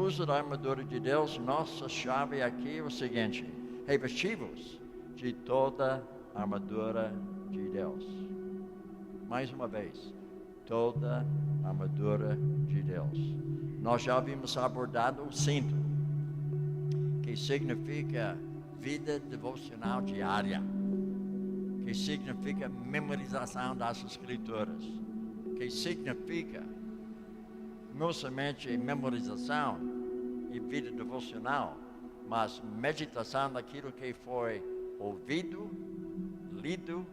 uso da armadura de Deus, nossa chave aqui é o seguinte: revestivos de toda a armadura de Deus. Mais uma vez, toda a armadura de Deus. Nós já havíamos abordado o cinto, que significa vida devocional diária, que significa memorização das Escrituras, que significa não somente memorização e vida devocional, mas meditação daquilo que foi ouvido, lido,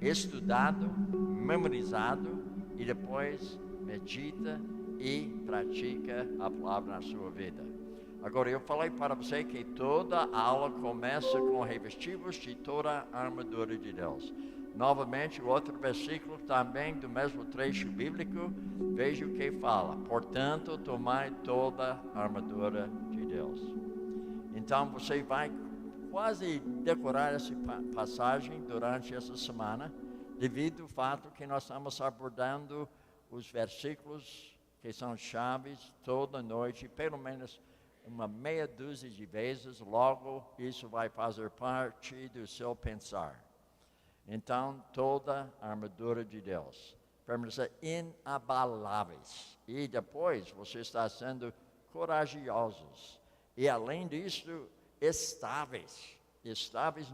estudado, memorizado, e depois medita e pratica a palavra na sua vida. Agora, eu falei para você que toda aula começa com revestivos de toda a armadura de Deus. Novamente, o outro versículo também do mesmo trecho bíblico, veja o que fala: portanto, tomai toda a armadura de Deus. Então, você vai quase decorar essa passagem durante essa semana, devido ao fato que nós estamos abordando os versículos que são chaves toda noite, pelo menos uma meia dúzia de vezes. Logo, isso vai fazer parte do seu pensar. Então, toda a armadura de Deus, permanecer inabaláveis. E depois, você está sendo corajosos. E além disso, estáveis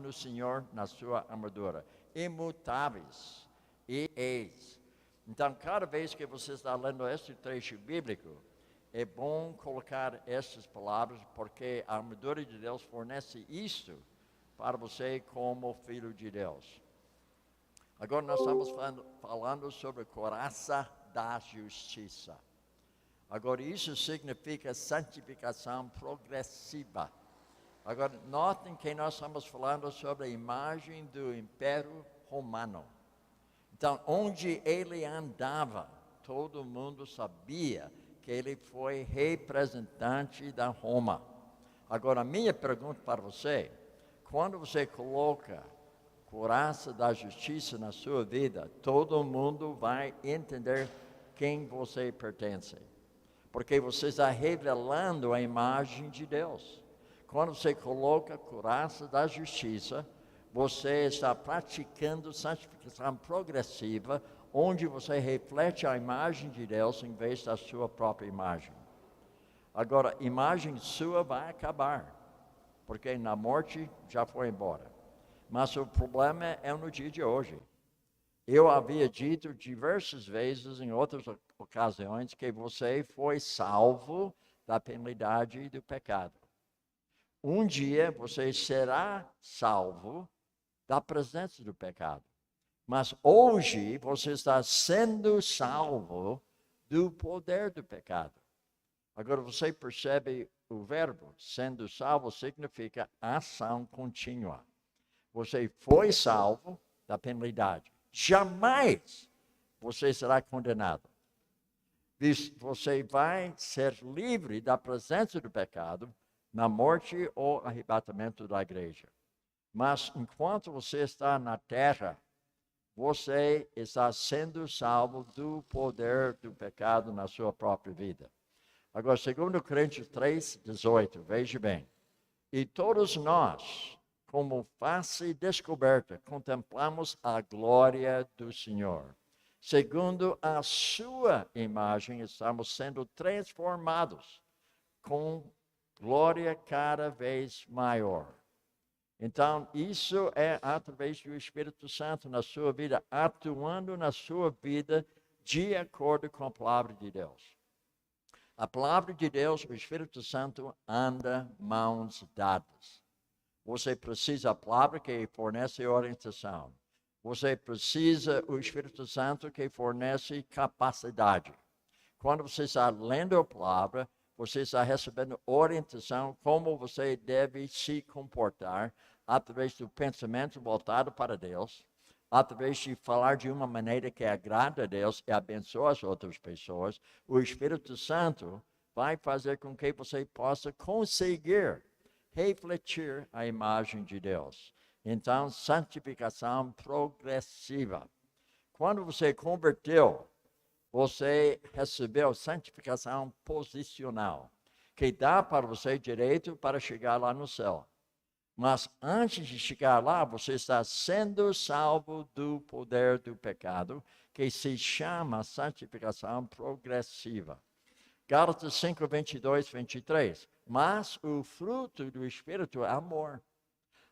no Senhor, na sua armadura. Imutáveis e eis. Então, cada vez que você está lendo este trecho bíblico, é bom colocar essas palavras, porque a armadura de Deus fornece isto para você como filho de Deus. Agora nós estamos falando sobre a couraça da justiça. Agora isso significa santificação progressiva. Agora notem que nós estamos falando sobre a imagem do Império Romano. Então, onde ele andava, todo mundo sabia que ele foi representante da Roma. Agora, a minha pergunta para você: quando você coloca couraça da justiça na sua vida, todo mundo vai entender quem você pertence, porque você está revelando a imagem de Deus. Quando você coloca couraça da justiça, você está praticando santificação progressiva, onde você reflete a imagem de Deus em vez da sua própria imagem. Agora, a imagem sua vai acabar, porque na morte já foi embora. Mas o problema é no dia de hoje. Eu havia dito diversas vezes, em outras ocasiões, que você foi salvo da penalidade do pecado. Um dia você será salvo da presença do pecado. Mas hoje você está sendo salvo do poder do pecado. Agora você percebe o verbo sendo salvo significa ação contínua. Você foi salvo da penalidade. Jamais você será condenado. Você vai ser livre da presença do pecado na morte ou arrebatamento da igreja. Mas enquanto você está na terra, você está sendo salvo do poder do pecado na sua própria vida. Agora, segundo Coríntios 3:18, veja bem. E todos nós, como face descoberta, contemplamos a glória do Senhor. Segundo a sua imagem, estamos sendo transformados com glória cada vez maior. Então, isso é através do Espírito Santo na sua vida, atuando na sua vida de acordo com a palavra de Deus. A palavra de Deus, o Espírito Santo, anda mãos dadas. Você precisa da palavra que fornece orientação. Você precisa do Espírito Santo que fornece capacidade. Quando você está lendo a palavra, você está recebendo orientação como você deve se comportar através do pensamento voltado para Deus, através de falar de uma maneira que agrada a Deus e abençoa as outras pessoas. O Espírito Santo vai fazer com que você possa conseguir refletir a imagem de Deus. Então, santificação progressiva. Quando você converteu, você recebeu santificação posicional. que dá para você direito para chegar lá no céu. Mas antes de chegar lá, você está sendo salvo do poder do pecado, que se chama santificação progressiva. Gálatas 5, 22, 23. Mas o fruto do Espírito é amor,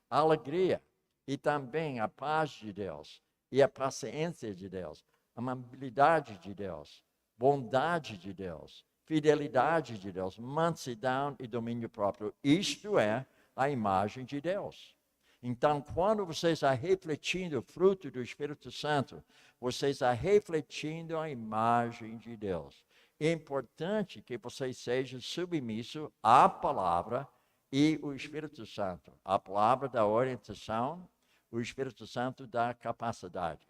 alegria e também a paz de Deus e a paciência de Deus, a amabilidade de Deus, bondade de Deus, fidelidade de Deus, mansidão e domínio próprio. Isto é a imagem de Deus. Então, quando você está refletindo o fruto do Espírito Santo, você está refletindo a imagem de Deus. É importante que você seja submisso à palavra e o Espírito Santo. A palavra dá orientação, o Espírito Santo dá capacidade.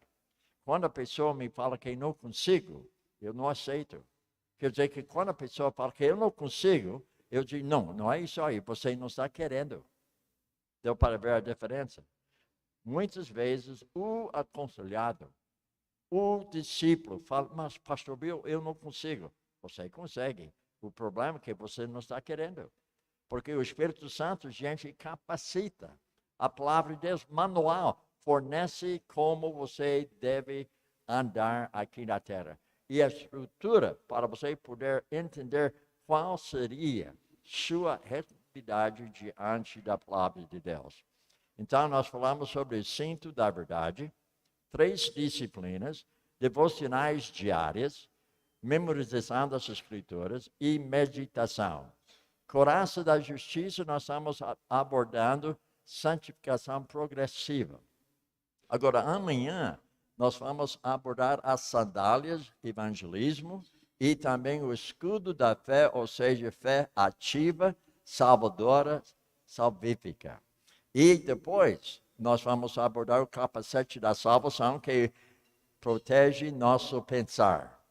Quando a pessoa me fala que eu não consigo, eu não aceito. Quer dizer que quando a pessoa fala que eu não consigo, eu digo, não é isso aí, você não está querendo. Deu para ver a diferença? Muitas vezes o aconselhado, o discípulo fala, mas pastor Bill, eu não consigo. Você consegue. O problema é que você não está querendo. Porque o Espírito Santo, gente, capacita. A palavra de Deus, manual, fornece como você deve andar aqui na terra. E a estrutura para você poder entender qual seria sua responsabilidade diante da palavra de Deus. Então, nós falamos sobre o cinto da verdade, 3 disciplinas, devocionais diárias, memorização das Escrituras e meditação. Coraça da justiça, nós estamos abordando santificação progressiva. Agora, amanhã, nós vamos abordar as sandálias, evangelismo, e também o escudo da fé, ou seja, fé ativa, salvadora, salvífica. E depois, nós vamos abordar o capacete da salvação, que protege nosso pensar.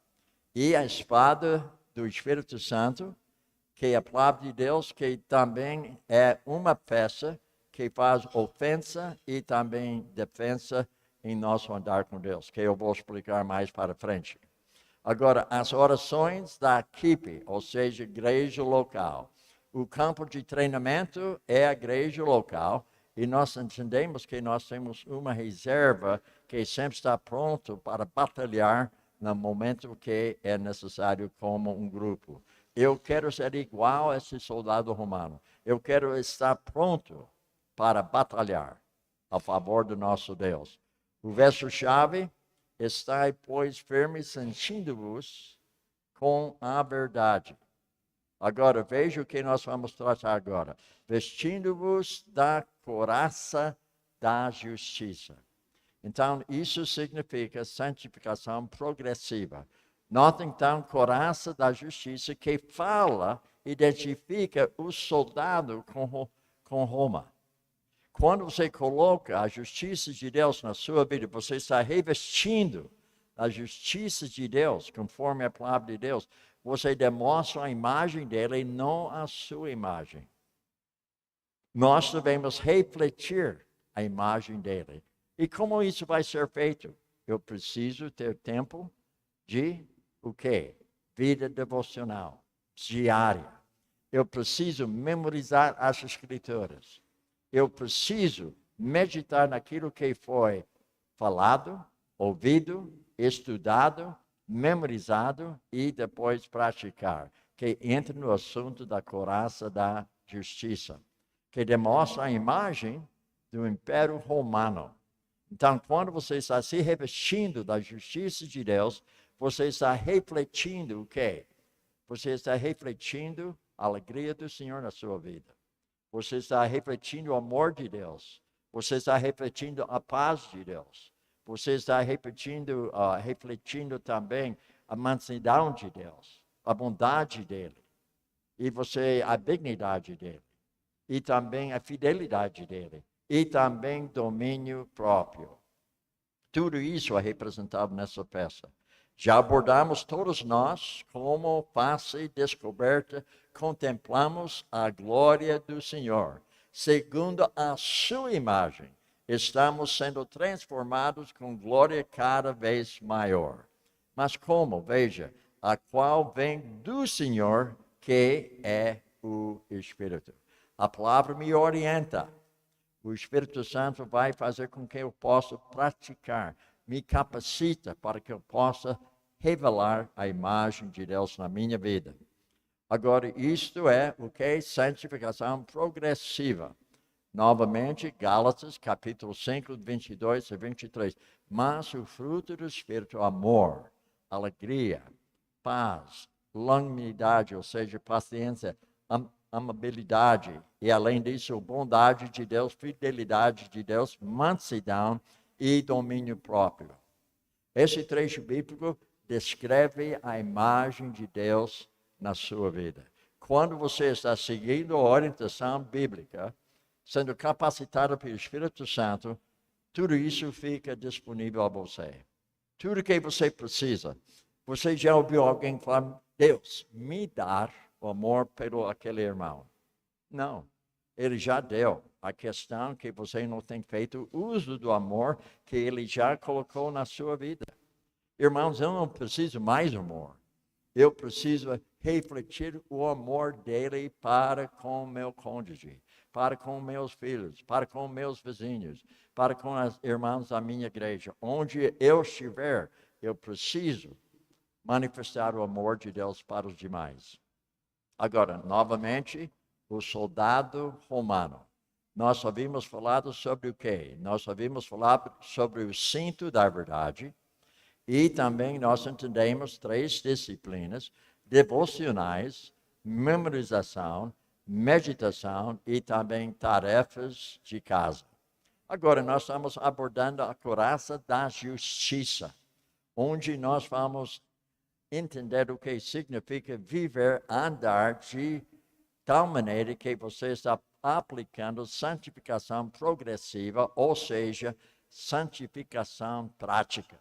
E a espada do Espírito Santo, que é a palavra de Deus, que também é uma peça que faz ofensa e também defesa em nosso andar com Deus, que eu vou explicar mais para frente. Agora, as orações da equipe, ou seja, igreja local. O campo de treinamento é a igreja local e nós entendemos que nós temos uma reserva que sempre está pronto para batalhar no momento que é necessário como um grupo. Eu quero ser igual a esse soldado romano. Eu quero estar pronto para batalhar a favor do nosso Deus. O verso-chave: estai, pois, firmes, cingindo-vos com a verdade. Agora, veja o que nós vamos tratar agora. Vestindo-vos da couraça da justiça. Então, isso significa santificação progressiva. Nota, então, couraça da justiça, que fala, identifica o soldado com Roma. Quando você coloca a justiça de Deus na sua vida, você está revestindo a justiça de Deus, conforme a palavra de Deus. Você demonstra a imagem dele e não a sua imagem. Nós devemos refletir a imagem dele. E como isso vai ser feito? Eu preciso ter tempo de o quê? Vida devocional, diária. Eu preciso memorizar as Escrituras. Eu preciso meditar naquilo que foi falado, ouvido, estudado, memorizado e depois praticar. Que entra no assunto da couraça da justiça, que demonstra a imagem do Império Romano. Então, quando você está se revestindo da justiça de Deus, você está refletindo o quê? Você está refletindo a alegria do Senhor na sua vida. Você está refletindo o amor de Deus. Você está refletindo a paz de Deus. Você está refletindo também a mansidão de Deus, a bondade dele, e a dignidade dele, e também a fidelidade dele, e também domínio próprio. Tudo isso é representado nessa peça. Já abordamos todos nós, como face descoberta, contemplamos a glória do Senhor. Segundo a sua imagem, estamos sendo transformados com glória cada vez maior. Mas como? Veja, a qual vem do Senhor, que é Espírito. A palavra me orienta. O Espírito Santo vai fazer com que eu possa praticar, me capacita para que eu possa revelar a imagem de Deus na minha vida. Agora, isto é o que é santificação progressiva. Novamente, Gálatas, capítulo 5, 22 a 23. Mas o fruto do Espírito, amor, alegria, paz, longanimidade, ou seja, paciência, amabilidade, e além disso, bondade de Deus, fidelidade de Deus, mansidão e domínio próprio. Esse trecho bíblico descreve a imagem de Deus na sua vida. Quando você está seguindo a orientação bíblica, sendo capacitado pelo Espírito Santo, tudo isso fica disponível a você. Tudo que você precisa. Você já ouviu alguém falar, Deus, me dá o amor pelo aquele irmão? Não, ele já deu. A questão é que você não tem feito uso do amor que ele já colocou na sua vida. Irmãos, eu não preciso mais amor. Eu preciso refletir o amor dele para com meu cônjuge, para com meus filhos, para com meus vizinhos, para com os irmãos da minha igreja. Onde eu estiver, eu preciso manifestar o amor de Deus para os demais. Agora, novamente, o soldado romano. Nós havíamos falado sobre o quê? Nós havíamos falado sobre o cinto da verdade e também nós entendemos 3 disciplinas: devocionais, memorização, meditação e também tarefas de casa. Agora, nós estamos abordando a couraça da justiça, onde nós vamos entender o que significa viver, andar de tal maneira que você está aplicando santificação progressiva, ou seja, santificação prática.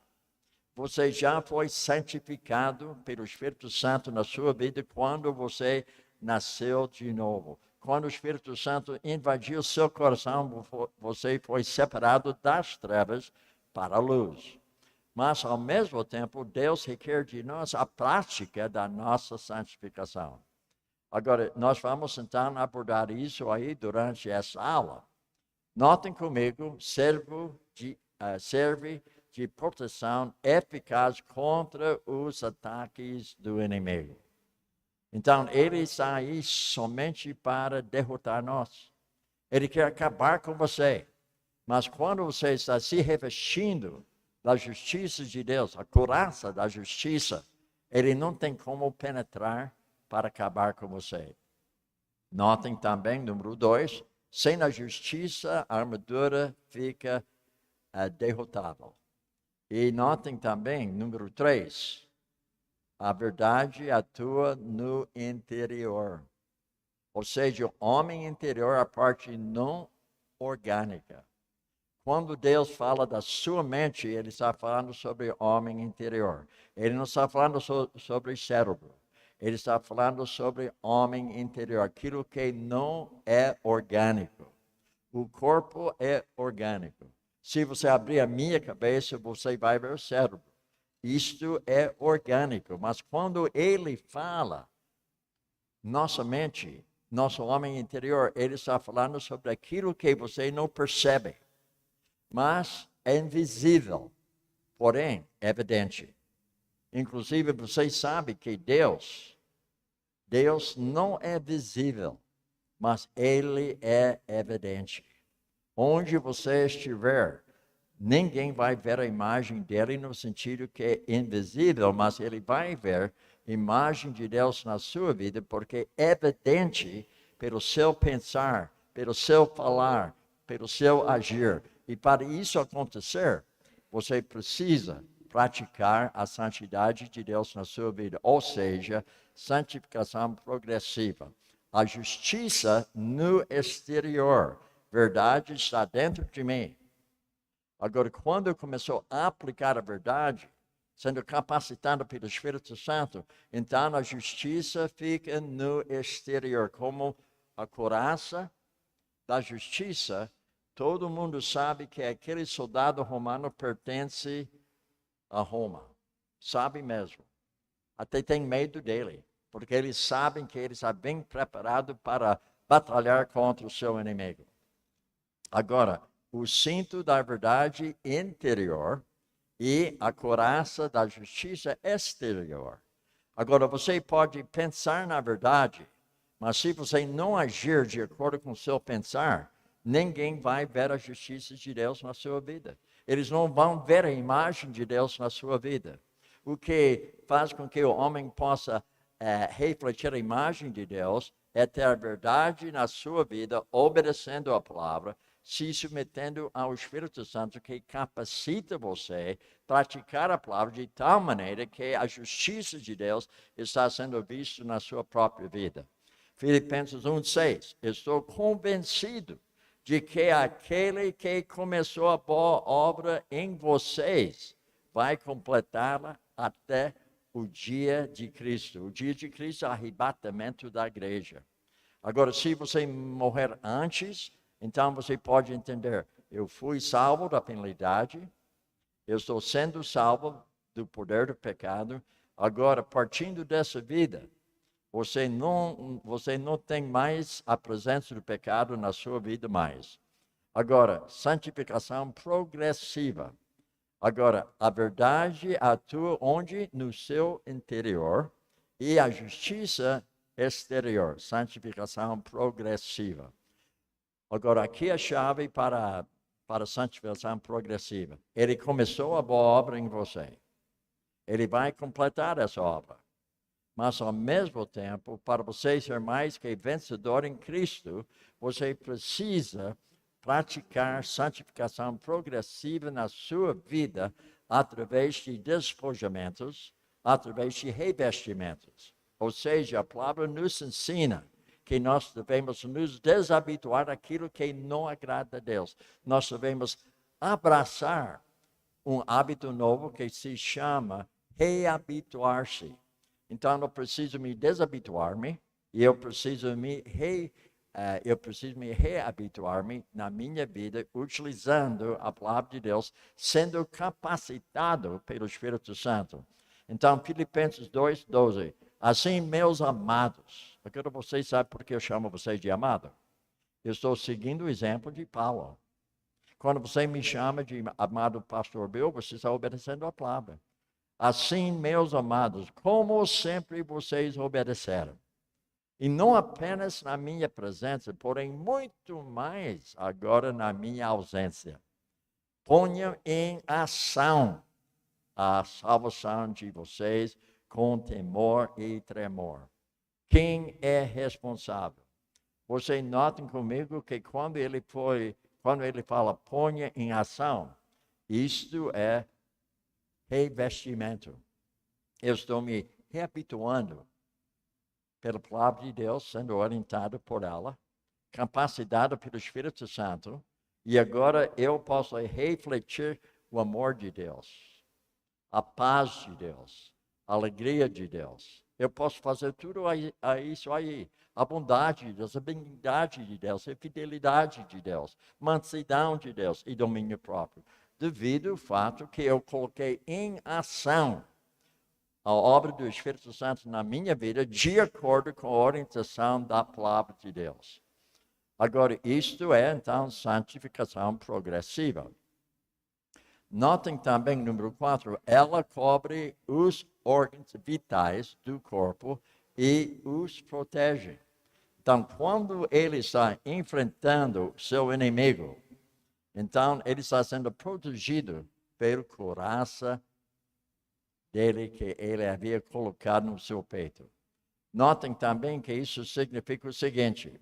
Você já foi santificado pelo Espírito Santo na sua vida quando você nasceu de novo. Quando o Espírito Santo invadiu seu coração, você foi separado das trevas para a luz. Mas, ao mesmo tempo, Deus requer de nós a prática da nossa santificação. Agora, nós vamos então abordar isso aí durante essa aula. Notem comigo, serve de proteção eficaz contra os ataques do inimigo. Então, ele está aí somente para derrotar nós. Ele quer acabar com você. Mas quando você está se revestindo da justiça de Deus, a couraça da justiça, ele não tem como penetrar para acabar com você. Notem também, número 2, sem a justiça, a armadura fica derrotável. E notem também, número 3, a verdade atua no interior. Ou seja, o homem interior, a parte não orgânica. Quando Deus fala da sua mente, ele está falando sobre o homem interior. Ele não está falando sobre o cérebro. Ele está falando sobre o homem interior, aquilo que não é orgânico. O corpo é orgânico. Se você abrir a minha cabeça, você vai ver o cérebro. Isto é orgânico. Mas quando ele fala, nossa mente, nosso homem interior, ele está falando sobre aquilo que você não percebe. Mas é invisível, porém evidente. Inclusive, você sabe que Deus não é visível, mas Ele é evidente. Onde você estiver, ninguém vai ver a imagem dele no sentido que é invisível, mas ele vai ver a imagem de Deus na sua vida, porque é evidente pelo seu pensar, pelo seu falar, pelo seu agir. E para isso acontecer, você precisa praticar a santidade de Deus na sua vida, ou seja, santificação progressiva. A justiça no exterior, verdade está dentro de mim. Agora, quando eu começo a aplicar a verdade, sendo capacitado pelo Espírito Santo, então a justiça fica no exterior, como a couraça da justiça. Todo mundo sabe que aquele soldado romano pertence a Roma. Sabe mesmo. Até tem medo dele. porque eles sabem que ele está bem preparado para batalhar contra o seu inimigo. Agora, o cinto da verdade interior e a couraça da justiça exterior. Agora, você pode pensar na verdade, mas se você não agir de acordo com o seu pensar, ninguém vai ver a justiça de Deus na sua vida. Eles não vão ver a imagem de Deus na sua vida. O que faz com que o homem possa refletir a imagem de Deus é ter a verdade na sua vida, obedecendo a palavra, se submetendo ao Espírito Santo, que capacita você a praticar a palavra de tal maneira que a justiça de Deus está sendo vista na sua própria vida. Filipenses 1:6, estou convencido de que aquele que começou a boa obra em vocês vai completá-la até o dia de Cristo. O dia de Cristo é o arrebatamento da igreja. Agora, se você morrer antes, então você pode entender, eu fui salvo da penalidade, eu estou sendo salvo do poder do pecado, agora, partindo dessa vida, você não tem mais a presença do pecado na sua vida mais. Agora, santificação progressiva. Agora, a verdade atua onde? No seu interior, e a justiça exterior, santificação progressiva. Agora, aqui a chave para a santificação progressiva. Ele começou a boa obra em você. Ele vai completar essa obra. Mas, ao mesmo tempo, para você ser mais que vencedor em Cristo, você precisa praticar santificação progressiva na sua vida através de despojamentos, através de revestimentos. Ou seja, a palavra nos ensina que nós devemos nos desabituar daquilo que não agrada a Deus. Nós devemos abraçar um hábito novo que se chama reabituar-se. Então, eu preciso me desabituar-me e eu preciso me reabituar-me na minha vida, utilizando a palavra de Deus, sendo capacitado pelo Espírito Santo. Então, Filipenses 2:12. Assim, meus amados, agora vocês sabem por que eu chamo vocês de amado? Eu estou seguindo o exemplo de Paulo. Quando você me chama de amado pastor Bill, você está obedecendo a palavra. Assim, meus amados, como sempre vocês obedeceram. E não apenas na minha presença, porém muito mais agora na minha ausência. Ponham em ação a salvação de vocês com temor e tremor. Quem é responsável? Vocês notem comigo que quando ele fala ponha em ação, isto é revestimento. Eu estou me reabituando pela palavra de Deus, sendo orientado por ela, capacitado pelo Espírito Santo, e agora eu posso refletir o amor de Deus, a paz de Deus, a alegria de Deus. Eu posso fazer tudo isso aí. A bondade de Deus, a benignidade de Deus, a fidelidade de Deus, mansidão de Deus e domínio próprio. Devido ao fato que eu coloquei em ação a obra do Espírito Santo na minha vida, de acordo com a orientação da palavra de Deus. Agora, isto é, então, santificação progressiva. Notem também, número 4, ela cobre os órgãos vitais do corpo e os protege. Então, quando ele está enfrentando seu inimigo, então ele está sendo protegido pela couraça dele que ele havia colocado no seu peito. Notem também que isso significa o seguinte: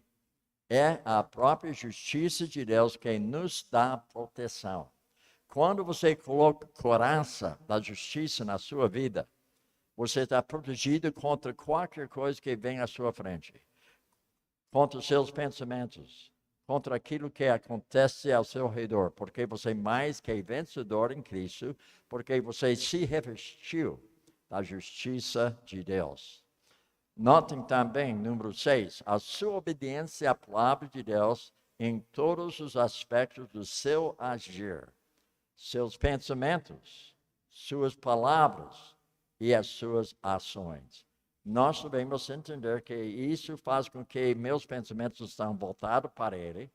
é a própria justiça de Deus que nos dá proteção. Quando você coloca couraça da justiça na sua vida, você está protegido contra qualquer coisa que vem à sua frente, contra os seus pensamentos, contra aquilo que acontece ao seu redor, porque você é mais que vencedor em Cristo, porque você se revestiu da justiça de Deus. Notem também, número 6, a sua obediência à palavra de Deus em todos os aspectos do seu agir, seus pensamentos, suas palavras e as suas ações. nós devemos entender que isso faz com que meus pensamentos estão voltados para Ele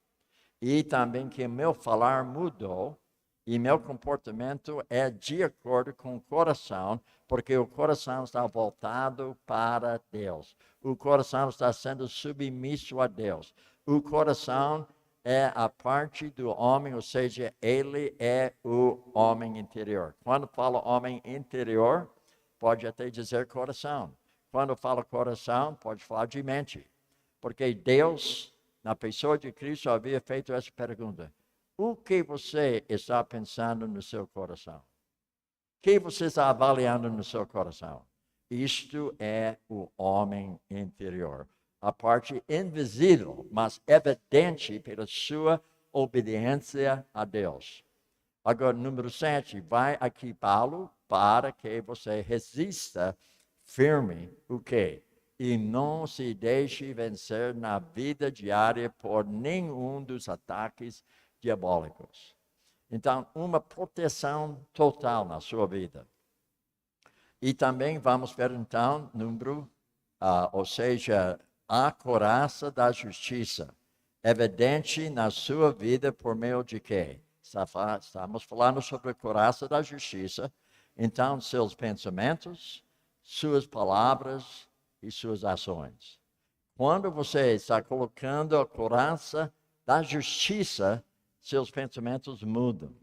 e também que meu falar mudou e meu comportamento é de acordo com o coração, porque o coração está voltado para Deus. O coração está sendo submisso a Deus. O coração é a parte do homem, ou seja, ele é o homem interior. Quando falo homem interior, pode até dizer coração. Quando fala coração, pode falar de mente. Porque Deus, na pessoa de Cristo, havia feito essa pergunta: o que você está pensando no seu coração? O que você está avaliando no seu coração? Isto é o homem interior. A parte invisível, mas evidente pela sua obediência a Deus. Agora, número 7, vai equipá-lo para que você resista firme o quê? E não se deixe vencer na vida diária por nenhum dos ataques diabólicos. Então, uma proteção total na sua vida. E também vamos ver, então, ou seja, a couraça da justiça, evidente na sua vida por meio de quê? Estamos falando sobre a couraça da justiça. Então, seus pensamentos, suas palavras e suas ações. Quando você está colocando a couraça da justiça, seus pensamentos mudam.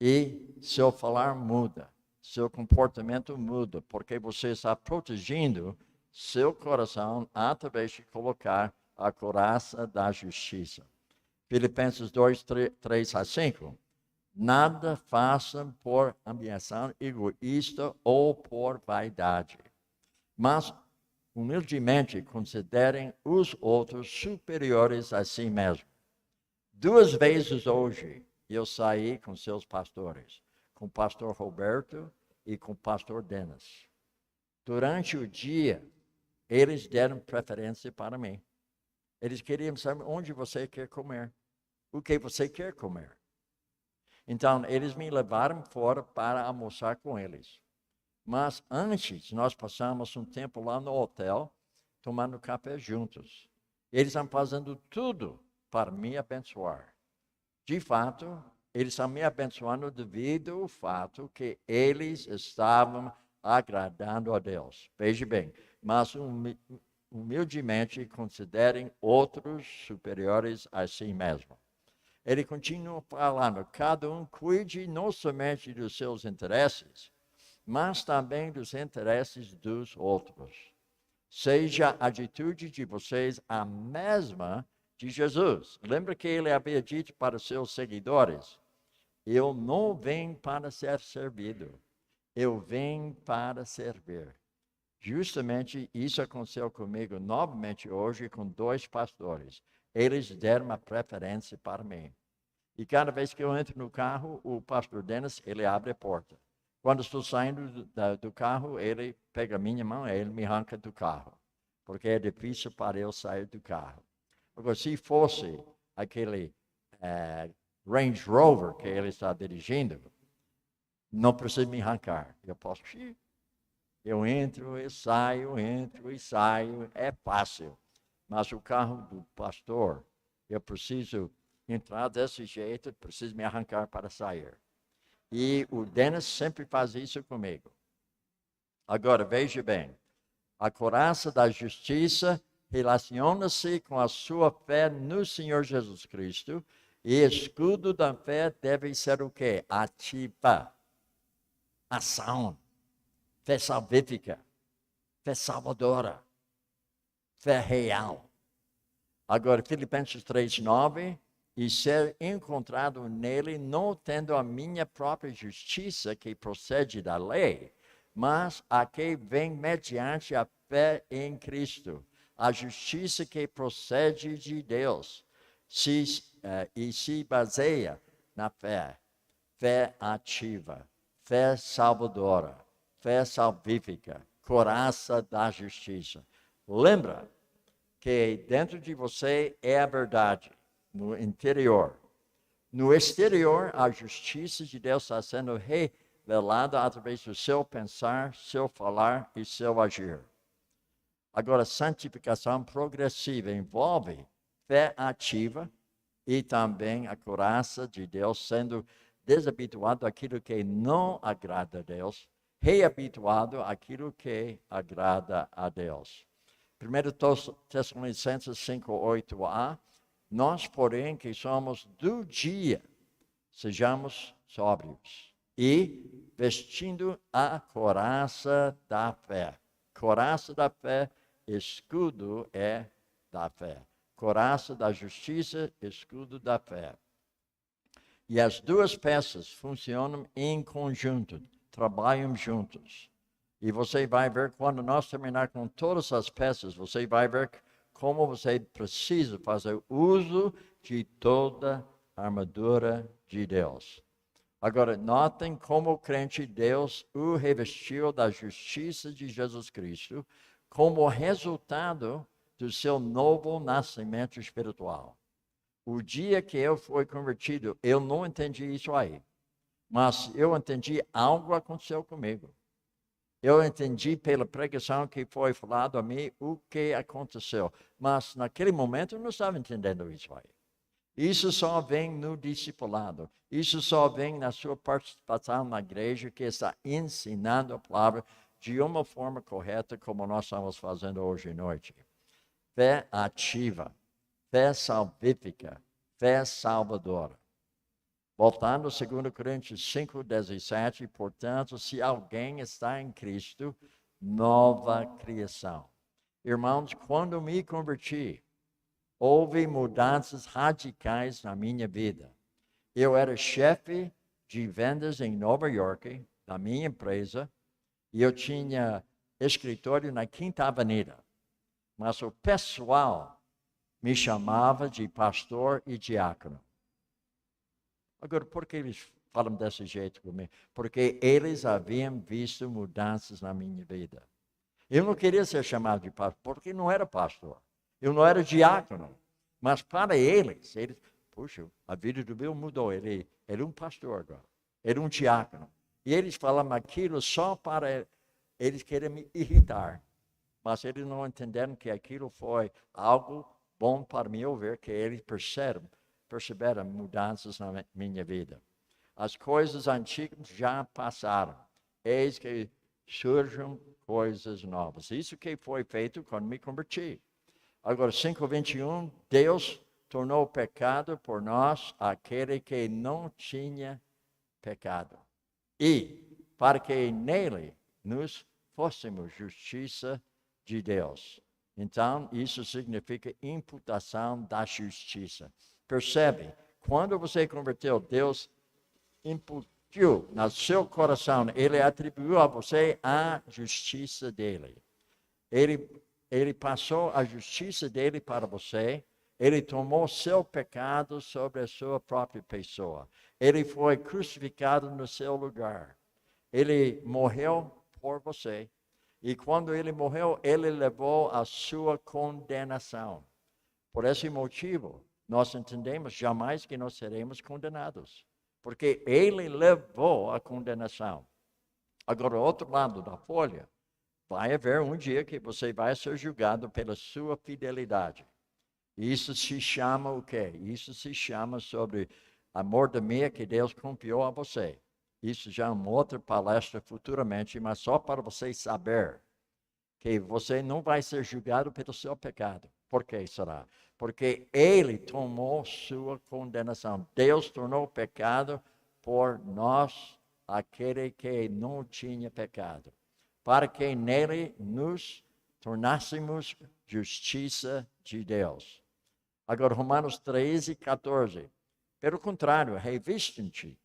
E seu falar muda. Seu comportamento muda. Porque você está protegendo seu coração através de colocar a couraça da justiça. Filipenses 2, 3 a 5. Nada façam por ambição egoísta ou por vaidade, mas humildemente considerem os outros superiores a si mesmos. 2 vezes hoje eu saí com seus pastores, com o pastor Roberto e com o pastor Dennis. Durante o dia, eles deram preferência para mim. Eles queriam saber onde você quer comer, o que você quer comer. Então, eles me levaram fora para almoçar com eles. Mas antes, nós passamos um tempo lá no hotel, tomando café juntos. Eles estão fazendo tudo para me abençoar. De fato, eles estão me abençoando devido ao fato que eles estavam agradando a Deus. Veja bem, mas humildemente considerem outros superiores a si mesmo. Ele continua falando: cada um cuide não somente dos seus interesses, mas também dos interesses dos outros. Seja a atitude de vocês a mesma de Jesus. Lembra que ele havia dito para os seus seguidores: eu não venho para ser servido, eu venho para servir. Justamente isso aconteceu comigo novamente hoje com 2 pastores. Eles deram uma preferência para mim. E cada vez que eu entro no carro, o pastor Dennis, ele abre a porta. Quando estou saindo do carro, ele pega a minha mão e ele me arranca do carro. Porque é difícil para eu sair do carro. Agora, se fosse aquele Range Rover que ele está dirigindo, não precisa me arrancar. Eu posso ir. Eu entro e saio, é fácil. Mas o carro do pastor, eu preciso entrar desse jeito, preciso me arrancar para sair. E o Dennis sempre faz isso comigo. Agora, veja bem, a couraça da justiça relaciona-se com a sua fé no Senhor Jesus Cristo, e escudo da fé deve ser o quê? Ativa. Ação. Fé salvífica. Fé salvadora. Fé real. Agora, Filipenses 3:9, e ser encontrado nele, não tendo a minha própria justiça que procede da lei, mas a que vem mediante a fé em Cristo, a justiça que procede de Deus, e se baseia na fé, fé ativa, fé salvadora, fé salvífica, couraça da justiça. Lembra que dentro de você é a verdade, no interior. No exterior, a justiça de Deus está sendo revelada através do seu pensar, seu falar e seu agir. Agora, santificação progressiva envolve fé ativa e também a couraça de Deus, sendo desabituado àquilo que não agrada a Deus, reabituado àquilo que agrada a Deus. 1 Tessalonicenses 5:8a, nós, porém, que somos do dia, sejamos sóbrios e vestindo a couraça da fé. Couraça da fé, escudo é da fé. Couraça da justiça, escudo da fé. E as duas peças funcionam em conjunto, trabalham juntos. E você vai ver, quando nós terminar com todas as peças, você vai ver como você precisa fazer uso de toda a armadura de Deus. Agora, notem como o crente Deus o revestiu da justiça de Jesus Cristo como resultado do seu novo nascimento espiritual. O dia que eu fui convertido, eu não entendi isso aí. Mas eu entendi algo aconteceu comigo. Eu entendi pela pregação que foi falado a mim o que aconteceu. Mas naquele momento eu não estava entendendo isso aí. Isso só vem no discipulado. Isso só vem na sua participação na igreja que está ensinando a palavra de uma forma correta, como nós estamos fazendo hoje à noite. Fé ativa, fé salvífica, fé salvadora. Voltando a 2 Coríntios 5:17, portanto, se alguém está em Cristo, nova criação. Irmãos, quando me converti, houve mudanças radicais na minha vida. Eu era chefe de vendas em Nova York, na minha empresa, e eu tinha escritório na Quinta Avenida. Mas o pessoal me chamava de pastor e diácono. Agora, por que eles falam desse jeito comigo? Porque eles haviam visto mudanças na minha vida. Eu não queria ser chamado de pastor, porque não era pastor. Eu não era diácono. Mas para eles, puxa, a vida do Bill mudou. Ele era um pastor agora. Era um diácono. E eles falavam aquilo só para eles querem me irritar. Mas eles não entenderam que aquilo foi algo bom para me ouvir, que eles perceberam mudanças na minha vida. As coisas antigas já passaram. Eis que surjam coisas novas. Isso que foi feito quando me converti. Agora, 5:21, Deus tornou pecado por nós aquele que não tinha pecado. E para que nele nos fôssemos justiça de Deus. Então, isso significa imputação da justiça. Percebe? Quando você converteu, Deus imputou no seu coração, Ele atribuiu a você a justiça dele. Ele passou a justiça dele para você. Ele tomou seu pecado sobre a sua própria pessoa. Ele foi crucificado no seu lugar. Ele morreu por você. E quando ele morreu, ele levou a sua condenação. Por esse motivo, nós entendemos jamais que nós seremos condenados. Porque ele levou a condenação. Agora, o outro lado da folha, vai haver um dia que você vai ser julgado pela sua fidelidade. Isso se chama o quê? Isso se chama sobre a mordomia que Deus confiou a você. Isso já é uma outra palestra futuramente, mas só para você saber que você não vai ser julgado pelo seu pecado. Por que será? Porque ele tomou sua condenação. Deus tornou pecado por nós, aquele que não tinha pecado, para que nele nos tornássemos justiça de Deus. Agora, Romanos 13:14. Pelo contrário, revistem-te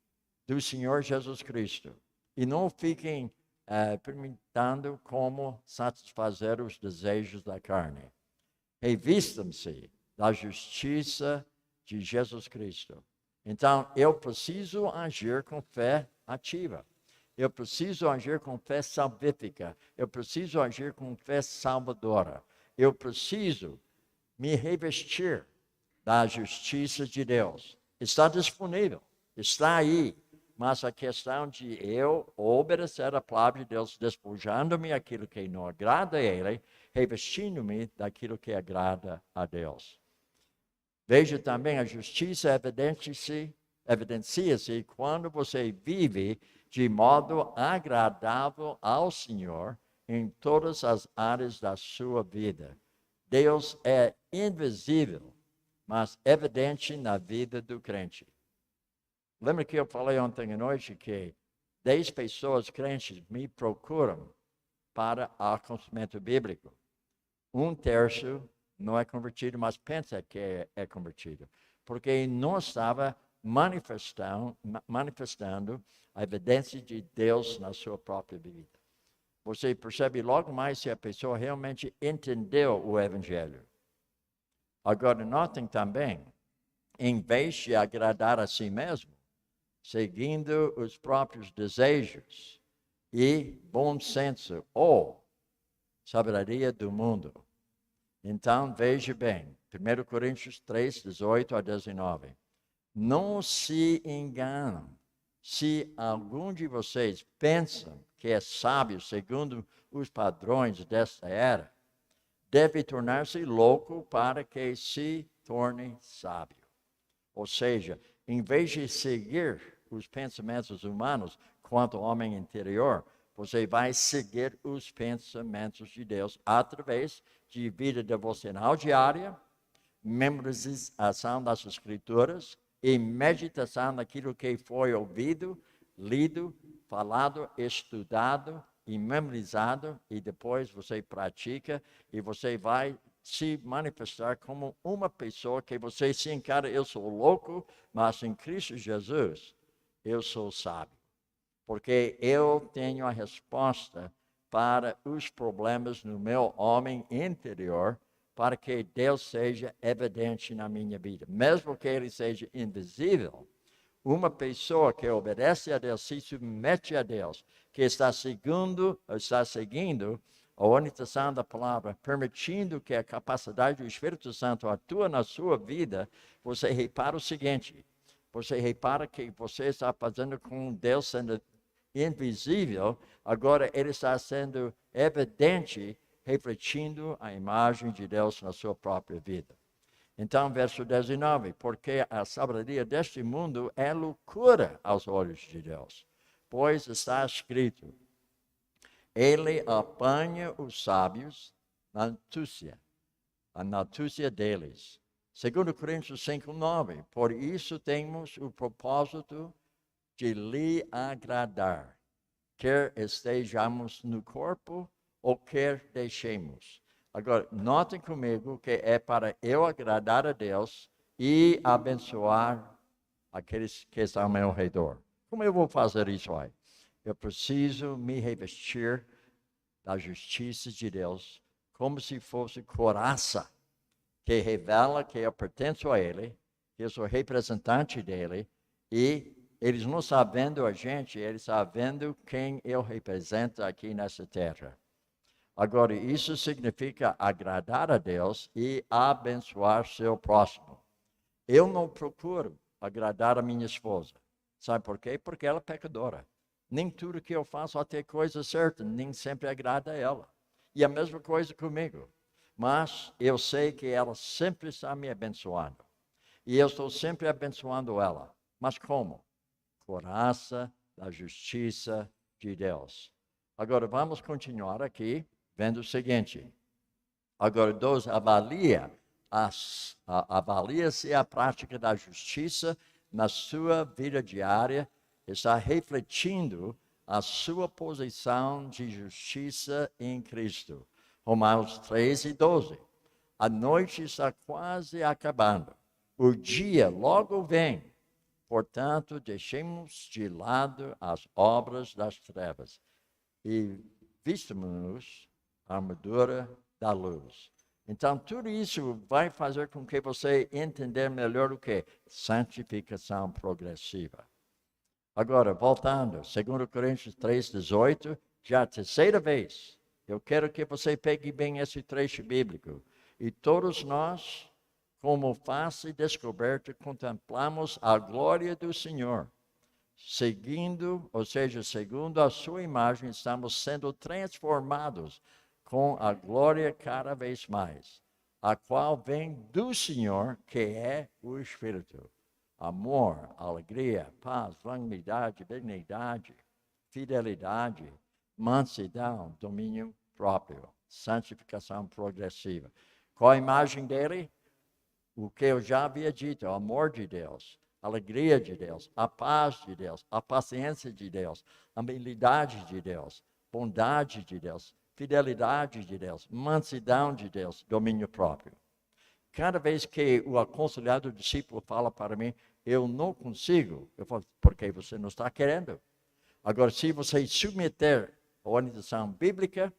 do Senhor Jesus Cristo e não fiquem perguntando como satisfazer os desejos da carne. Revistam-se da justiça de Jesus Cristo. Então, eu preciso agir com fé ativa. Eu preciso agir com fé salvífica. Eu preciso agir com fé salvadora. Eu preciso me revestir da justiça de Deus. Está disponível. Está aí. mas a questão de eu obedecer a palavra de Deus, despojando-me aquilo que não agrada a Ele, revestindo-me daquilo que agrada a Deus. Veja também, a justiça evidencia-se quando você vive de modo agradável ao Senhor em todas as áreas da sua vida. Deus é invisível, mas evidente na vida do crente. Lembra que eu falei ontem à noite que 10 pessoas crentes me procuram para aconselhamento bíblico. 1/3 não é convertido, mas pensa que é convertido. Porque não estava manifestando a evidência de Deus na sua própria vida. Você percebe logo mais se a pessoa realmente entendeu o Evangelho. Agora, notem também, em vez de agradar a si mesmo, seguindo os próprios desejos e bom senso ou sabedoria do mundo. Então, veja bem, 1 Coríntios 3, 18 a 19. Não se enganam. Se algum de vocês pensa que é sábio segundo os padrões desta era, deve tornar-se louco para que se torne sábio. Ou seja, em vez de seguir os pensamentos humanos quanto ao homem interior, você vai seguir os pensamentos de Deus através de vida devocional diária, memorização das Escrituras e meditação naquilo que foi ouvido, lido, falado, estudado e memorizado, e depois você pratica e você vai se manifestar como uma pessoa que você se encara, eu sou louco, mas em Cristo Jesus eu sou sábio. Porque eu tenho a resposta para os problemas no meu homem interior, para que Deus seja evidente na minha vida. Mesmo que Ele seja invisível, uma pessoa que obedece a Deus, se submete a Deus, que está seguindo a orientação da palavra, permitindo que a capacidade do Espírito Santo atue na sua vida, você repara o seguinte, você repara que você está fazendo com Deus sendo invisível, agora Ele está sendo evidente, refletindo a imagem de Deus na sua própria vida. Então, verso 19, porque a sabedoria deste mundo é loucura aos olhos de Deus, pois está escrito, Ele apanha os sábios na astúcia deles. 2 Coríntios 5:9, por isso temos o propósito de lhe agradar, quer estejamos no corpo ou quer deixemos. Agora, notem comigo que é para eu agradar a Deus e abençoar aqueles que estão ao meu redor. Como eu vou fazer isso aí? Eu preciso me revestir da justiça de Deus, como se fosse couraça, que revela que eu pertenço a Ele, que eu sou representante dEle, e eles não estão vendo a gente, eles estão vendo quem eu represento aqui nessa terra. Agora, isso significa agradar a Deus e abençoar seu próximo. Eu não procuro agradar a minha esposa. Sabe por quê? Porque ela é pecadora. Nem tudo que eu faço, até coisa certa, nem sempre agrada a ela. E a mesma coisa comigo. Mas eu sei que ela sempre está me abençoando. E eu estou sempre abençoando ela. Mas como? Coraça da justiça de Deus. Agora, vamos continuar aqui, vendo o seguinte. Agora, 2, avalia-se a prática da justiça na sua vida diária, está refletindo a sua posição de justiça em Cristo. Romanos 3:12. A noite está quase acabando. O dia logo vem. Portanto, deixemos de lado as obras das trevas e vistamos a armadura da luz. Então, tudo isso vai fazer com que você entenda melhor o que é santificação progressiva. Agora, voltando, 2 Coríntios 3:18, já a terceira vez, eu quero que você pegue bem esse trecho bíblico. E todos nós, como face descoberta, contemplamos a glória do Senhor, seguindo, ou seja, segundo a sua imagem, estamos sendo transformados com a glória cada vez mais, a qual vem do Senhor, que é o Espírito. Amor, alegria, paz, longanimidade, benignidade, fidelidade, mansidão, domínio próprio, santificação progressiva. Qual a imagem dele? O que eu já havia dito, o amor de Deus, a alegria de Deus, a paz de Deus, a paciência de Deus, a habilidade de Deus, bondade de Deus, fidelidade de Deus, mansidão de Deus, domínio próprio. Cada vez que o aconselhado discípulo fala para mim, eu não consigo, eu falo, porque você não está querendo. Agora, se você submeter a orientação bíblica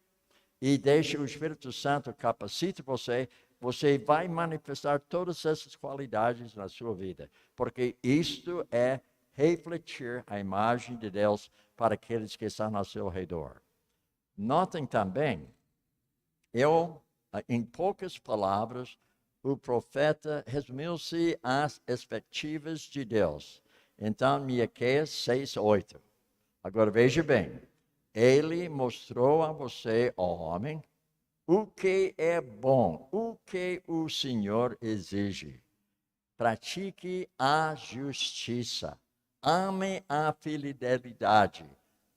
e deixa o Espírito Santo capacite você, você vai manifestar todas essas qualidades na sua vida. Porque isto é refletir a imagem de Deus para aqueles que estão ao seu redor. Notem também, em poucas palavras, o profeta resumiu-se às expectativas de Deus. Então, Miqueias 6:8. Agora veja bem, ele mostrou a você, ó homem, o que é bom, o que o Senhor exige. Pratique a justiça, ame a fidelidade,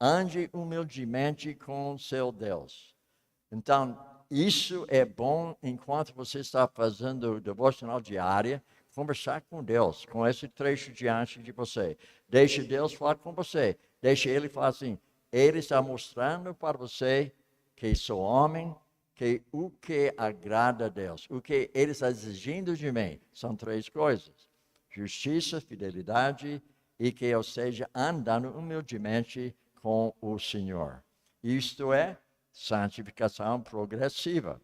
ande humildemente com seu Deus. Então, isso é bom enquanto você está fazendo o devocional diário, conversar com Deus, com esse trecho diante de você. Deixe Deus falar com você. Deixe Ele falar assim, Ele está mostrando para você que sou homem, que o que agrada a Deus, o que Ele está exigindo de mim, são três coisas. Justiça, fidelidade e que eu esteja andando humildemente com o Senhor. Isto é santificação progressiva.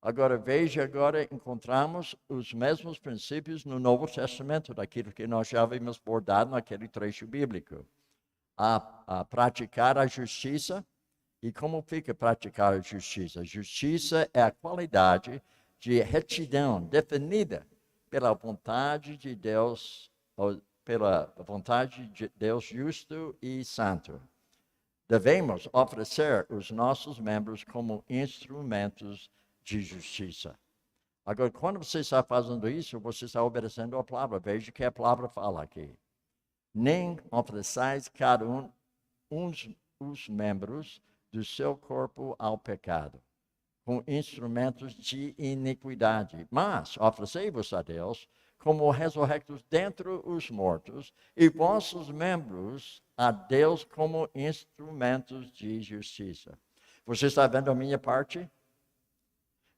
Agora, veja, encontramos os mesmos princípios no Novo Testamento, daquilo que nós já havíamos abordado naquele trecho bíblico. A praticar a justiça. E como fica praticar a justiça? A justiça é a qualidade de retidão definida pela vontade de Deus, pela vontade de Deus justo e santo. Devemos oferecer os nossos membros como instrumentos de justiça. Agora, quando você está fazendo isso, você está obedecendo a palavra. Veja o que a palavra fala aqui. Nem ofereçais cada os membros do seu corpo ao pecado, com instrumentos de iniquidade. Mas oferecei-vos a Deus como ressurrectos dentre os mortos, e vossos membros a Deus como instrumentos de justiça. Você está vendo a minha parte?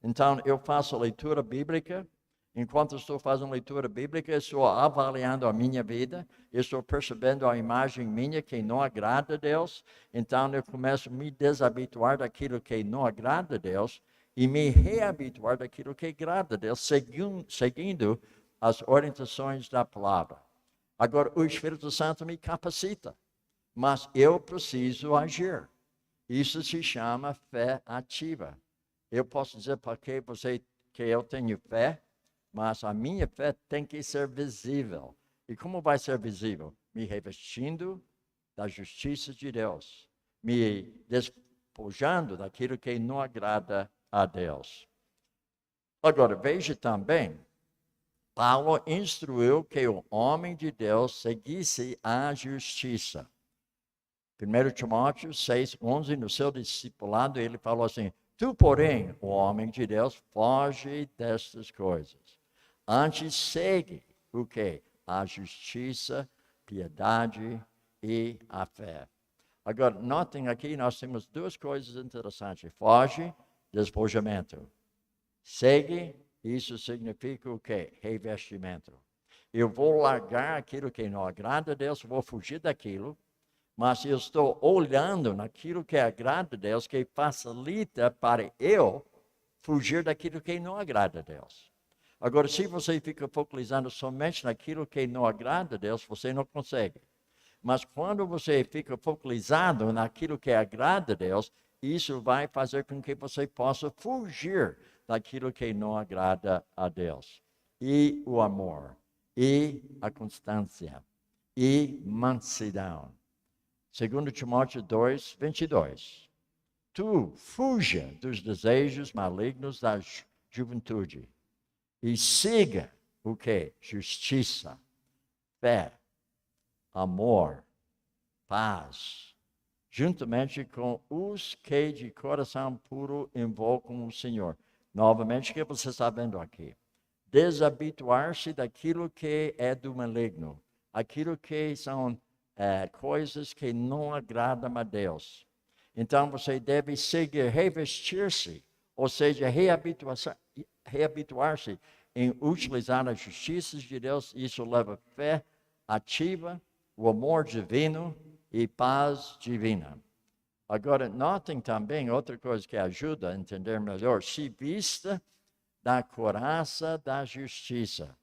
Então, eu faço a leitura bíblica. Enquanto estou fazendo leitura bíblica, estou avaliando a minha vida, estou percebendo a imagem minha que não agrada a Deus. Então, eu começo a me desabituar daquilo que não agrada a Deus e me reabituar daquilo que agrada a Deus, seguindo as orientações da palavra. Agora, o Espírito Santo me capacita, mas eu preciso agir. Isso se chama fé ativa. Eu posso dizer para você que eu tenho fé, mas a minha fé tem que ser visível. E como vai ser visível? Me revestindo da justiça de Deus, me despojando daquilo que não agrada a Deus. Agora, veja também, Paulo instruiu que o homem de Deus seguisse a justiça. 1 Timóteo 6:11, no seu discipulado, ele falou assim, tu, porém, o homem de Deus, foge destas coisas. Antes segue o quê? A justiça, piedade e a fé. Agora, notem aqui, nós temos duas coisas interessantes. Foge, despojamento. Segue, isso significa o quê? Revestimento. Eu vou largar aquilo que não agrada a Deus, vou fugir daquilo, mas eu estou olhando naquilo que agrada a Deus, que facilita para eu fugir daquilo que não agrada a Deus. Agora, se você fica focalizando somente naquilo que não agrada a Deus, você não consegue. Mas quando você fica focalizado naquilo que agrada a Deus, isso vai fazer com que você possa fugir daquilo que não agrada a Deus. E o amor, e a constância, e mansidão. 2 Timóteo 2, 22. Tu fuja dos desejos malignos da juventude e siga o quê? Justiça, fé, amor, paz, juntamente com os que de coração puro invocam o Senhor. Novamente, o que você está vendo aqui? Desabituar-se daquilo que é do maligno, aquilo que são coisas que não agradam a Deus. Então, você deve seguir, revestir-se, ou seja, reabituar-se em utilizar as justiças de Deus. Isso leva fé ativa, o amor divino e paz divina. Agora, notem também outra coisa que ajuda a entender melhor. Se vista da couraça da justiça.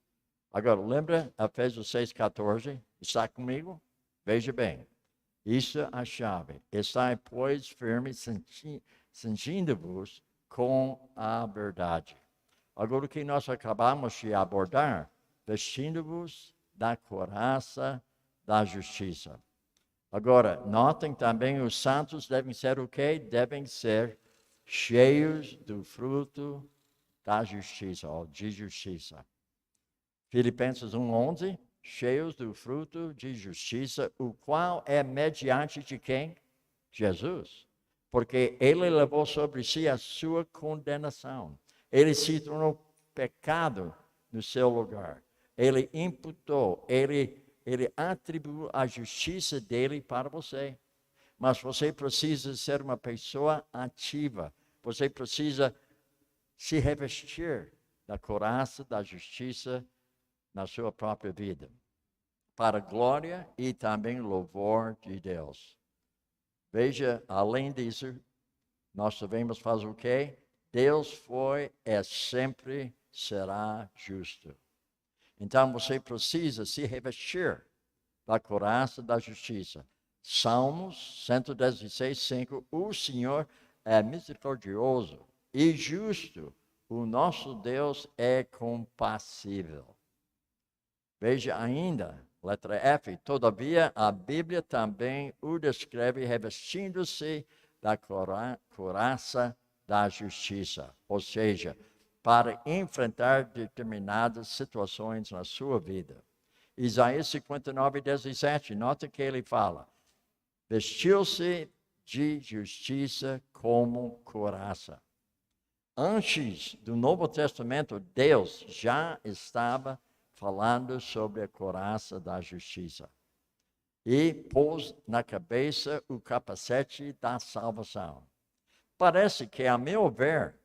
Agora, lembra Efésios 6,14? Está comigo? Veja bem. Isso é a chave. Estai, pois, firmes, cingindo-vos com a verdade. Agora, o que nós acabamos de abordar, vestindo-vos da couraça da justiça. Agora, notem também, os santos devem ser o quê? Devem ser cheios do fruto da justiça, ou de justiça. Filipenses 1:11, cheios do fruto de justiça, o qual é mediante de quem? Jesus. Porque ele levou sobre si a sua condenação. Ele se tornou pecado no seu lugar. Ele imputou, ele atribuiu a justiça dele para você. Mas você precisa ser uma pessoa ativa. Você precisa se revestir da couraça da justiça na sua própria vida, para a glória e também louvor de Deus. Veja, além disso, nós devemos fazer o quê? Deus foi, sempre será justo. Então você precisa se revestir da couraça da justiça. Salmos 116, 5. O Senhor é misericordioso e justo. O nosso Deus é compassível. Veja ainda, letra F, todavia a Bíblia também o descreve revestindo-se da couraça da justiça, ou seja, para enfrentar determinadas situações na sua vida. Isaías 59, 17, nota que ele fala, vestiu-se de justiça como couraça. Antes do Novo Testamento, Deus já estava falando sobre a couraça da justiça. E pôs na cabeça o capacete da salvação. Parece que, a meu ver,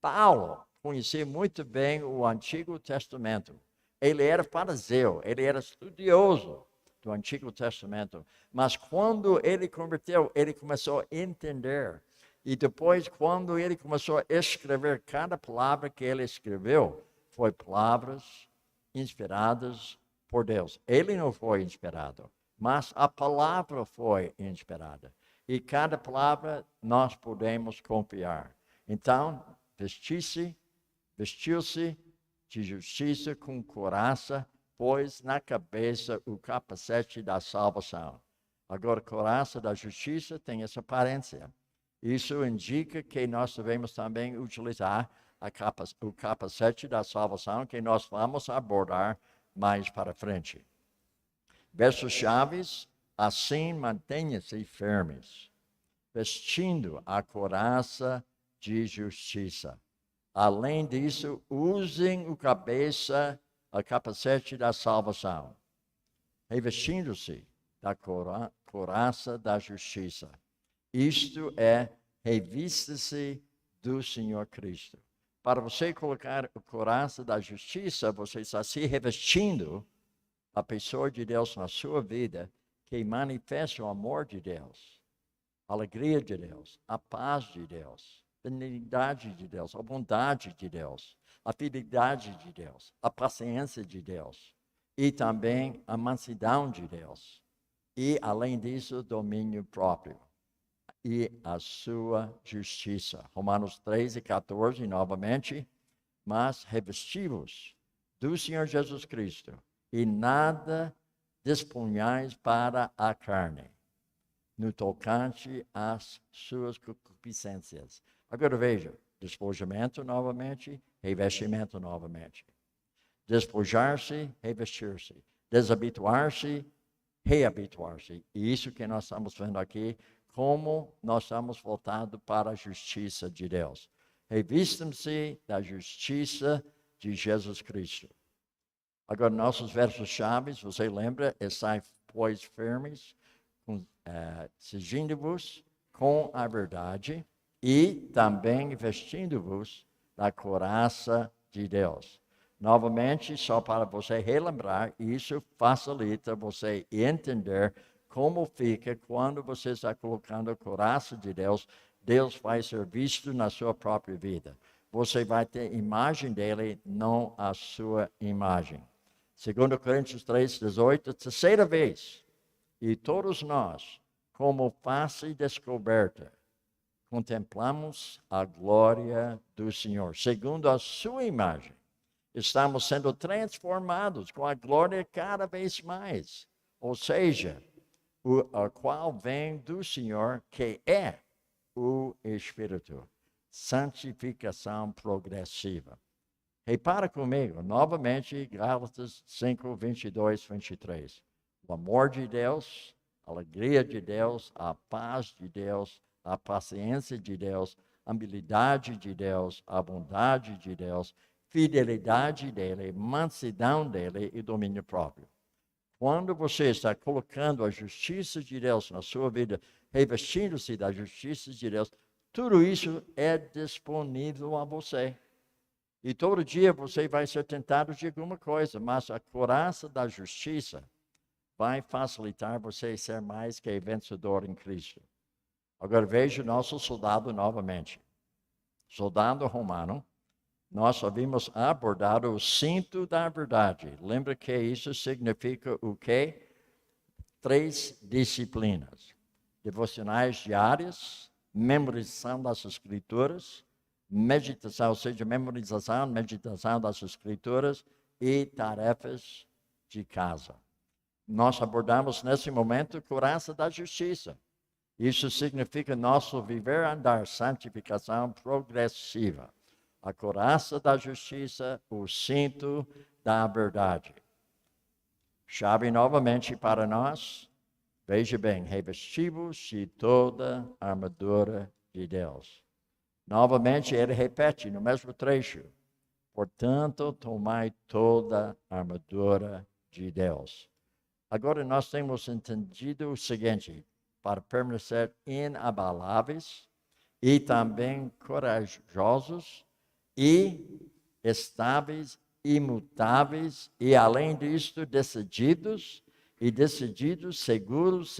Paulo conhecia muito bem o Antigo Testamento. Ele era fariseu, ele era estudioso do Antigo Testamento. Mas quando ele converteu, ele começou a entender. E depois, quando ele começou a escrever, cada palavra que ele escreveu foi palavras inspiradas por Deus. Ele não foi inspirado, mas a palavra foi inspirada. E cada palavra nós podemos confiar. Então, vestiu-se de justiça com couraça, pôs na cabeça o capacete da salvação. Agora, couraça da justiça tem essa aparência. Isso indica que nós devemos também utilizar o capacete da salvação, que nós vamos abordar mais para frente. Versos chaves, assim mantenha-se firmes, vestindo a couraça de justiça. Além disso, usem o capacete da salvação, revestindo-se da couraça da justiça. Isto é, revista-se do Senhor Cristo. Para você colocar a couraça da justiça, você está se revestindo a pessoa de Deus na sua vida, que manifesta o amor de Deus, a alegria de Deus, a paz de Deus, a benignidade de Deus, a bondade de Deus, a fidelidade de Deus, a paciência de Deus e também a mansidão de Deus. E, além disso, o domínio próprio e a sua justiça. Romanos 13, 14, novamente. Mas revesti-vos do Senhor Jesus Cristo, e nada disponhais para a carne, no tocante às suas concupiscências. Agora veja, despojamento novamente, revestimento novamente. Despojar-se, revestir-se. Desabituar-se, reabituar-se. E isso que nós estamos vendo aqui, como nós estamos voltados para a justiça de Deus. Revistam-se da justiça de Jesus Cristo. Agora, nossos versos chaves, você lembra? Estai, pois, firmes, cingindo-vos com a verdade e também vestindo-vos da couraça de Deus. Novamente, só para você relembrar, isso facilita você entender como fica quando você está colocando a couraça de Deus. Deus vai ser visto na sua própria vida. Você vai ter imagem dele, não a sua imagem. 2 Coríntios 3:18, terceira vez. E todos nós, como face descoberta, contemplamos a glória do Senhor, segundo a sua imagem. Estamos sendo transformados com a glória cada vez mais. Ou seja, a qual vem do Senhor, que é o Espírito. Santificação progressiva. Repara comigo, novamente, Gálatas 5, 22, 23. O amor de Deus, a alegria de Deus, a paz de Deus, a paciência de Deus, a habilidade de Deus, a bondade de Deus, fidelidade dele, mansidão dele e domínio próprio. Quando você está colocando a justiça de Deus na sua vida, revestindo-se da justiça de Deus, tudo isso é disponível a você. E todo dia você vai ser tentado de alguma coisa, mas a couraça da justiça vai facilitar você ser mais que vencedor em Cristo. Agora veja o nosso soldado novamente. Soldado romano, nós havíamos abordado o cinto da verdade. Lembra que isso significa o quê? 3 disciplinas. Devocionais diárias, memorização das Escrituras, meditação, ou seja, memorização, meditação das Escrituras e tarefas de casa. Nós abordamos nesse momento a couraça da justiça. Isso significa nosso viver, andar, santificação progressiva. A couraça da justiça, o cinto da verdade. Chave novamente para nós. Veja bem, revestivos de toda a armadura de Deus. Novamente, ele repete no mesmo trecho. Portanto, tomai toda a armadura de Deus. Agora, nós temos entendido o seguinte, para permanecer inabaláveis e também corajosos e estáveis, imutáveis e, além disso, decididos, seguros,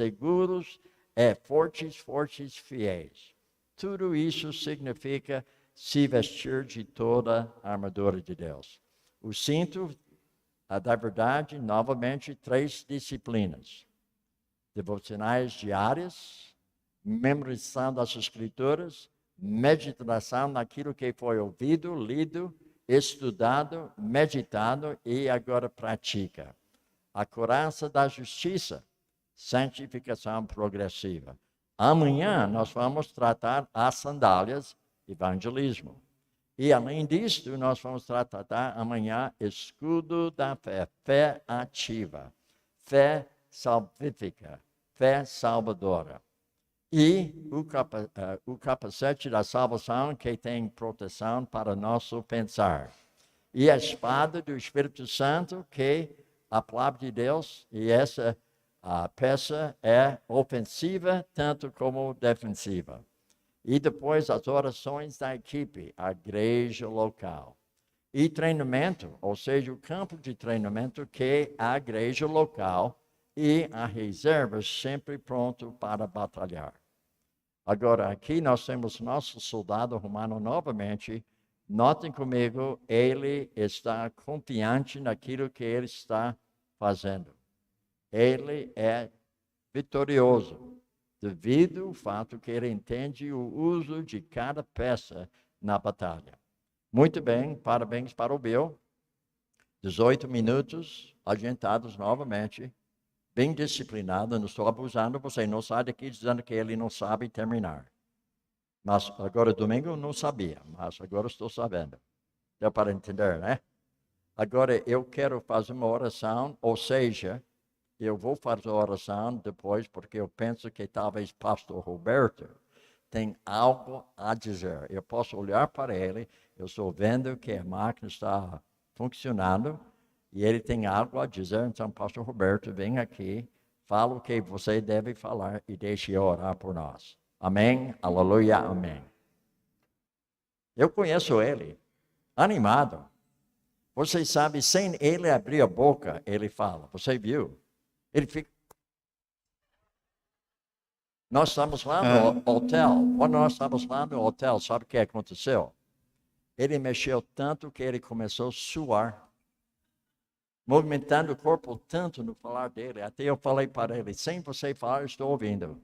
fortes, fiéis. Tudo isso significa se vestir de toda a armadura de Deus. O cinto da verdade, novamente, 3 disciplinas. Devocionais diárias, memorização das Escrituras, meditação naquilo que foi ouvido, lido, estudado, meditado e agora pratica. A couraça da justiça, santificação progressiva. Amanhã nós vamos tratar as sandálias, evangelismo. E além disso, nós vamos tratar amanhã escudo da fé, fé ativa, fé salvífica, fé salvadora. E o capacete da salvação que tem proteção para nosso pensar. E a espada do Espírito Santo que a palavra de Deus, e essa a peça é ofensiva tanto como defensiva. E depois as orações da equipe, a igreja local. E treinamento, ou seja, o campo de treinamento que é a igreja local e a reserva sempre pronto para batalhar. Agora, aqui nós temos nosso soldado romano novamente. Notem comigo, ele está confiante naquilo que ele está fazendo. Ele é vitorioso, devido ao fato que ele entende o uso de cada peça na batalha. Muito bem, parabéns para o Bill. 18 minutos, adiantados novamente. bem disciplinado, não estou abusando, você não sai daqui dizendo que ele não sabe terminar. Mas agora, domingo, eu não sabia, mas agora estou sabendo. Deu para entender, né? Agora, eu quero fazer uma oração, ou seja, eu vou fazer a oração depois, porque eu penso que talvez pastor Roberto tem algo a dizer. Eu posso olhar para ele, eu estou vendo que a máquina está funcionando, e ele tem algo a dizer. Então, pastor Roberto, vem aqui, fala o que você deve falar e deixe eu orar por nós. Amém? Aleluia, amém. Eu conheço ele, animado. Você sabe, sem ele abrir a boca, ele fala. Você viu? Ele fica... Nós estamos lá no hotel. Quando nós estamos lá no hotel, sabe o que aconteceu? Ele mexeu tanto que ele começou a suar. Movimentando o corpo tanto no falar dele. Até eu falei para ele, sem você falar, eu estou ouvindo.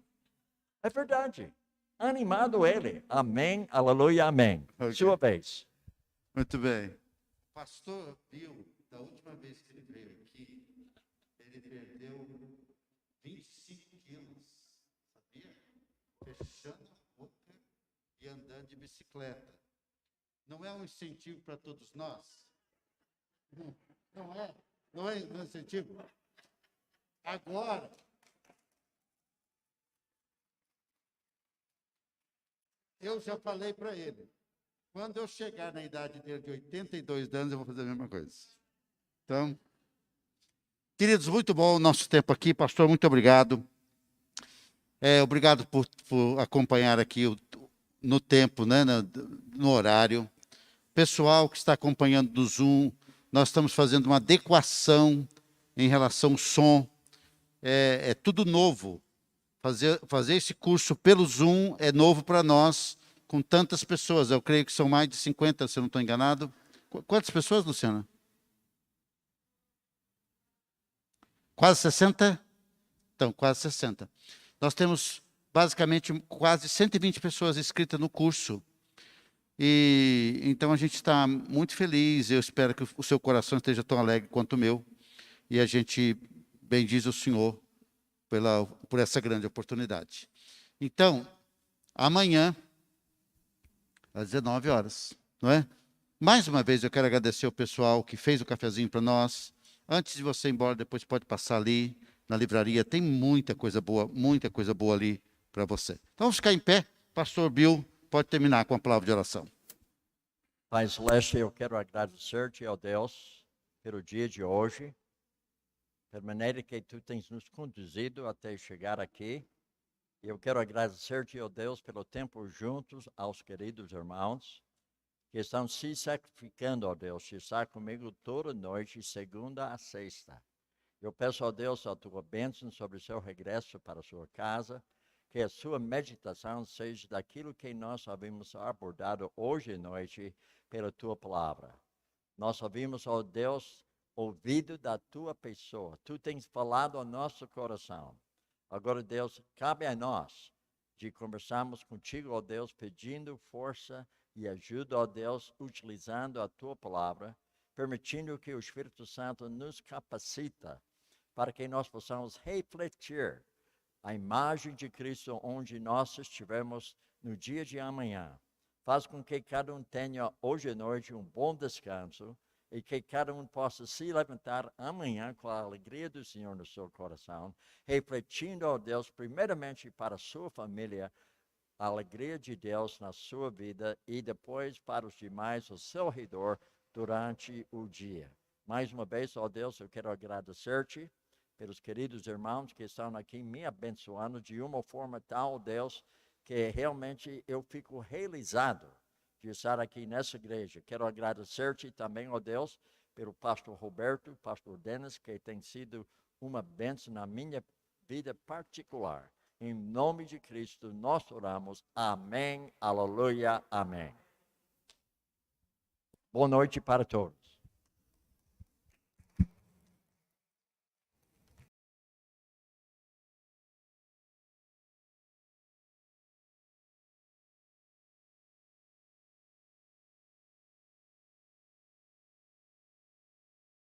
É verdade. Animado ele. Amém, aleluia, amém. Okay. Sua vez. Muito bem. Pastor Bill, da última vez que ele veio aqui, ele perdeu 25 quilos, sabia? Fechando a boca e andando de bicicleta. Não é um incentivo para todos nós? Não é? Não é um incentivo? Agora, eu já falei para ele, quando eu chegar na idade dele de 82 anos, eu vou fazer a mesma coisa. Então, queridos, muito bom o nosso tempo aqui. Pastor, muito obrigado. Obrigado por acompanhar aqui no tempo, né, no horário. Pessoal que está acompanhando do Zoom, nós estamos fazendo uma adequação em relação ao som. É tudo novo. Fazer esse curso pelo Zoom é novo para nós, com tantas pessoas. Eu creio que são mais de 50, se eu não estou enganado. Quantas pessoas, Luciana? Quase 60? Então, quase 60. Nós temos, basicamente, quase 120 pessoas inscritas no curso. E então a gente está muito feliz. Eu espero que o seu coração esteja tão alegre quanto o meu. E a gente bendiz o Senhor por essa grande oportunidade. Então, amanhã, às 19 horas, não é? Mais uma vez eu quero agradecer ao pessoal que fez o cafezinho para nós. Antes de você ir embora, depois pode passar ali na livraria. Tem muita coisa boa ali para você. Então vamos ficar em pé. Pastor Bill pode terminar com a palavra de oração. Pai Celeste, eu quero agradecer-te, ó Deus, pelo dia de hoje, pela maneira que tu tens nos conduzido até chegar aqui. Eu quero agradecer-te, ó Deus, pelo tempo juntos aos queridos irmãos que estão se sacrificando, ó Deus, de estar comigo toda noite, segunda a sexta. Eu peço, ó Deus, a tua bênção sobre o seu regresso para a sua casa, que a sua meditação seja daquilo que nós havíamos abordado hoje à noite pela tua palavra. Nós ouvimos, ó Deus, ouvido da tua pessoa. Tu tens falado ao nosso coração. Agora, Deus, cabe a nós de conversarmos contigo, ó Deus, pedindo força e ajuda, ó Deus, utilizando a tua palavra, permitindo que o Espírito Santo nos capacita para que nós possamos refletir a imagem de Cristo onde nós estivermos no dia de amanhã. Faz com que cada um tenha hoje à noite um bom descanso e que cada um possa se levantar amanhã com a alegria do Senhor no seu coração, refletindo, ó Deus, primeiramente para a sua família, a alegria de Deus na sua vida e depois para os demais ao seu redor durante o dia. Mais uma vez, ó Deus, eu quero agradecer-te pelos queridos irmãos que estão aqui me abençoando de uma forma tal, Deus, que realmente eu fico realizado de estar aqui nessa igreja. Quero agradecer-te também, ó Deus, pelo pastor Roberto, pastor Denis, que tem sido uma bênção na minha vida particular. Em nome de Cristo, nós oramos. Amém, aleluia, amém. Boa noite para todos.